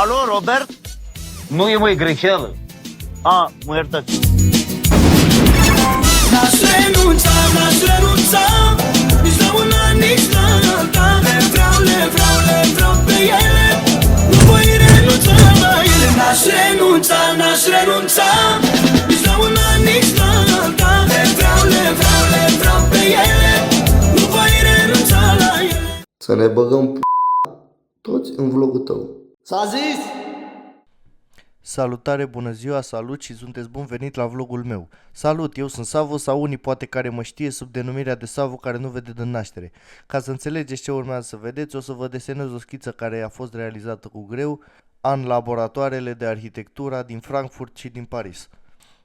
Alo, Robert? Nu e, măi, greșeală. A, mă iertați. N-aș renunța nici la una, nici la alta. Le vreau pe ele. Nu voi renunța la ele. N-aș renunța nici la una, nici la alta. Le vreau pe ele. Nu voi renunța la ele. Să ne băgăm toți în vlogul tău. S-a zis! Salutare, bună ziua, salut și sunteți bun venit la vlogul meu. Salut, eu sunt Savu sau unii poate care mă știe sub denumirea de Savu care nu vede din naștere. Ca să înțelegeți ce urmează să vedeți, o să vă desenez o schiță care a fost realizată cu greu în laboratoarele de arhitectură din Frankfurt și din Paris.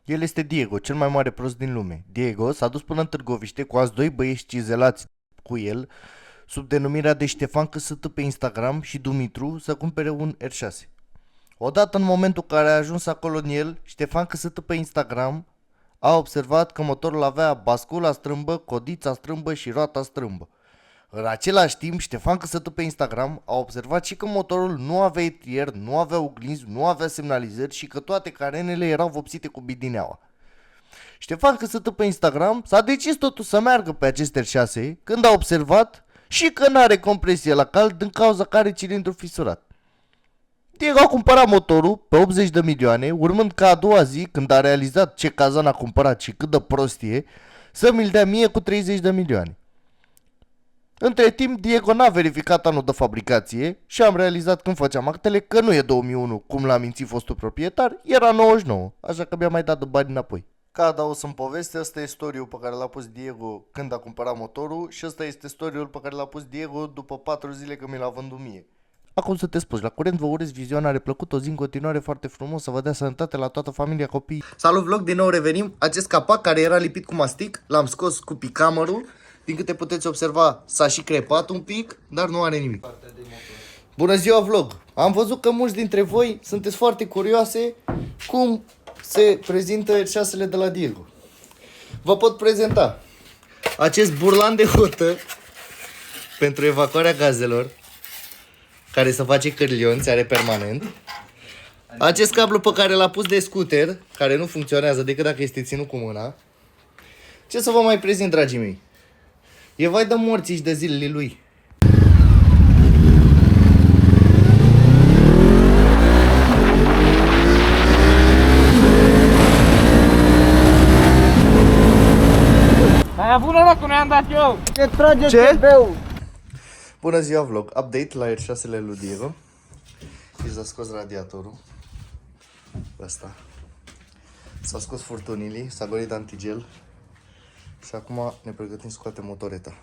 El este Diego, cel mai mare prost din lume. Diego s-a dus până în Târgoviște cu alți doi băieți cizelați cu el, sub denumirea de Ștefan Căsătă pe Instagram și Dumitru, să cumpere un R6. Odată în momentul în care a ajuns acolo în el, Ștefan Căsătă pe Instagram a observat că motorul avea bascula strâmbă, codița strâmbă și roata strâmbă. În același timp, Ștefan Căsătă pe Instagram a observat și că motorul nu avea etrier, nu avea oglinzi, nu avea semnalizări și că toate carenele erau vopsite cu bidineaua. Ștefan Căsătă pe Instagram s-a decis totuși să meargă pe acest R6 când a observat și că n-are compresie la cald din cauza că are cilindru fisurat. Diego a cumpărat motorul pe 80 de milioane, urmând ca a doua zi, când a realizat ce cazan a cumpărat și cât de prost e, să mi-l dea mie cu 30 de milioane. Între timp, Diego n-a verificat anul de fabricație și am realizat când făceam actele că nu e 2001, cum l-a mințit fostul proprietar, era 99, așa că mi-a mai dat de bani înapoi. Ca adaos în poveste, ăsta e storiul pe care l-a pus Diego când a cumpărat motorul și ăsta este storiul pe care l-a pus Diego după 4 zile că mi l-a vândut mie. Acum să te spuși, la curent vă urez vizionare plăcută, o zi în continuare foarte frumos, să vă dea sănătate la toată familia, copii. Salut vlog, din nou revenim. Acest capac care era lipit cu mastic, l-am scos cu picamărul. Din câte puteți observa, s-a și crepat un pic, dar nu are nimic. Bună ziua vlog! Am văzut că mulți dintre voi sunteți foarte curioase cum se prezintă R6-le de la Diego. Vă pot prezenta acest burlan de hotă pentru evacuarea gazelor, care se face cârlion, are permanent. Acest cablu pe care l-a pus de scooter, care nu funcționează decât dacă este ținut cu mâna. Ce să vă mai prezint, dragii mei? E vai de morții și de zilele lui. Ai avut noroc că ne-am dat eu. Ce? Bună ziua vlog, update la R6-le lui Diego. Și s-a scos radiatorul ăsta. S-a scos furtunilii, s-a golit antigel. Și acum ne pregătim să scoatem motoreta.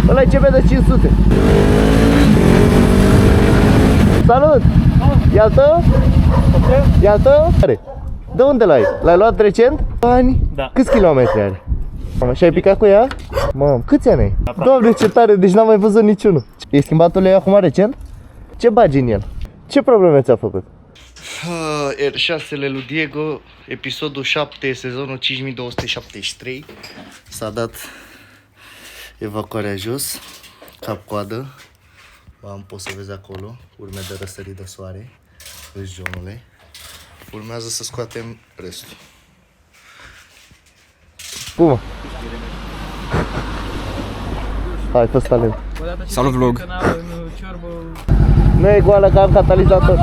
Ăla e CB de 500. Salut! E al tău? E al tău? De unde l-ai? L-ai luat recent? Bani? Da. Câți kilometri are? Și ai picat cu ea? Mamă, câți ani ai? Doamne, ce tare, deci n-am mai văzut niciunul. E schimbatul lui acum recent? Ce bagi în el? Ce probleme ți-a făcut? R6-le lui Diego, episodul 7, sezonul 5273. S-a dat evacuarea jos, cap-coadă. Am pot să vezi acolo, urme de răsărit de soare. Vezi, Johnule. Urmează să scoatem restul. Puma! Hai, fă talent. Salut vlog! Nu e goală că am catalizator.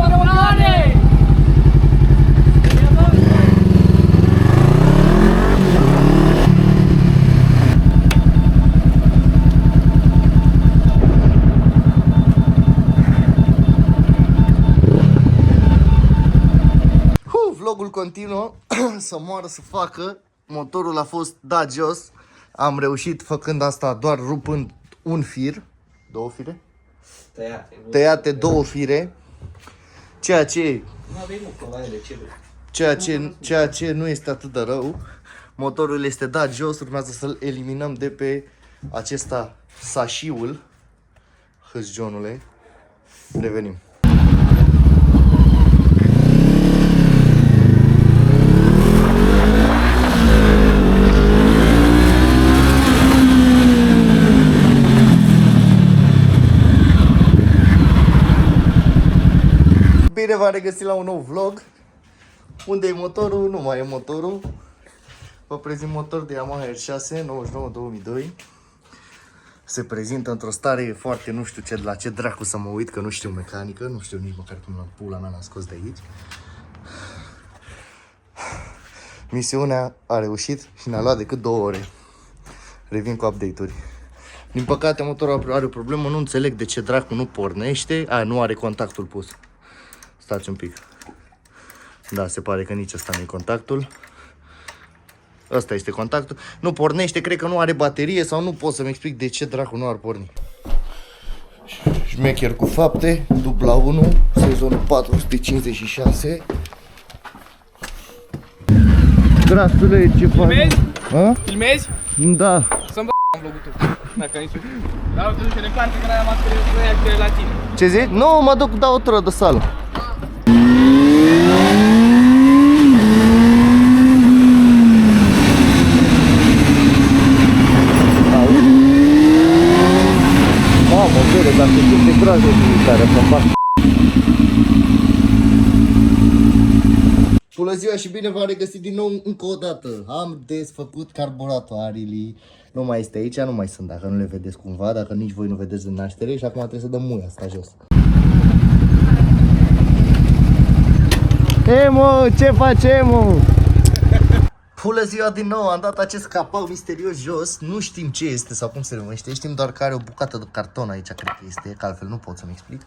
Vlogul continuă, să moară să facă. Motorul a fost dat jos. Am reușit făcând asta doar rupând un fir. Două fire? Tăiate două fire. Ceea ce nu este atât de rău. Motorul este dat jos. Urmează să-l eliminăm de pe acesta sașiul. Hâzgionule. Revenim. bine v-am regăsit la un nou vlog. Unde e motorul? Nu mai e motorul. Vă prezint motor de Yamaha R6 99-2002. Se prezintă într-o stare foarte, nu știu ce, la ce dracu să mă uit, că nu știu mecanică, nu știu nici măcar cum la pula mea l-am scos de aici. Misiunea a reușit și ne-a luat decât 2 ore. Revin cu update-uri. Din păcate motorul are o problemă, nu înțeleg de ce dracu nu pornește. Nu are contactul pus. Stați un pic. Da, se pare că nici ăsta nu e contactul. Ăsta este contactul. Nu pornește, cred că nu are baterie sau nu pot să-mi explic de ce dracu nu ar porni. Șmecher cu fapte, dubla 1, sezonul 456. Drastule, ce faci? Filmezi? A? Filmezi? Da. Să-mi bă vlogul tău. Dacă nici. Dar te duce de parte că n-ai mască la tine. Ce zici? Nu, mă duc, dau o tură de sală. Mamă, vede, dar se simte groază utilizarea asta, fac. Bună ziua și bine v-am regăsit din nou încă o dată. Am desfăcut carburatoarele. Nu mai este aici, nu mai sunt, dacă nu le vedeți cumva, dacă nici voi nu vedeți în naștere și acum trebuie să dăm muia asta jos. Emo, ce facem, mă? Bună ziua din nou, am dat acest capac misterios jos, nu știm ce este sau cum se numește, știm doar că are o bucată de carton aici, cred că este, că altfel nu pot să-mi explic.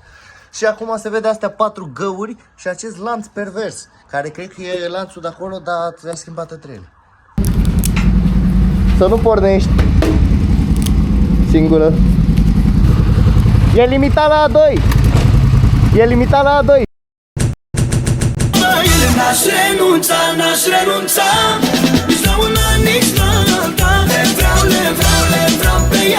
Și acum se vede astea 4 găuri și acest lanț pervers, care cred că e lanțul de acolo, dar trebuie schimbat între ele. Să nu pornești singură. E limitat la A2. E limitat la A2. N-aș renunța, nici la una